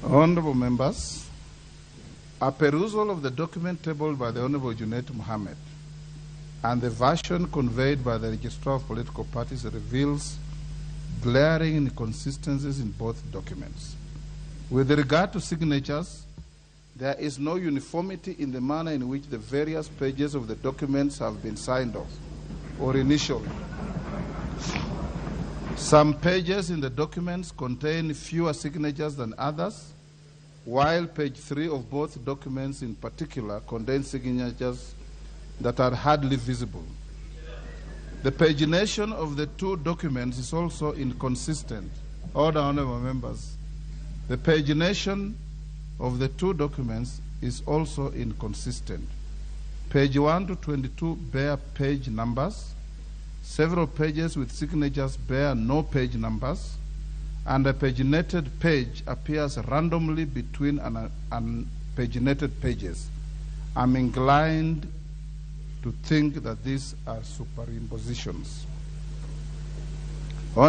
Honorable members, a perusal of the document tabled by the Honorable Junet Mohammed and the version conveyed by the Registrar of Political Parties reveals glaring inconsistencies in both documents. With regard to signatures, there is no uniformity in the manner in which the various pages of the documents have been signed off or initialed. Some pages in the documents contain fewer signatures than others, while page 3 of both documents in particular contain signatures that are hardly visible. The pagination of the two documents is also inconsistent. Order, honorable members. The pagination of the two documents is also inconsistent. Page 1 to 22 bear page numbers. Several pages with signatures bear no page numbers, and a paginated page appears randomly between unpaginated pages. I'm inclined to think that these are superimpositions.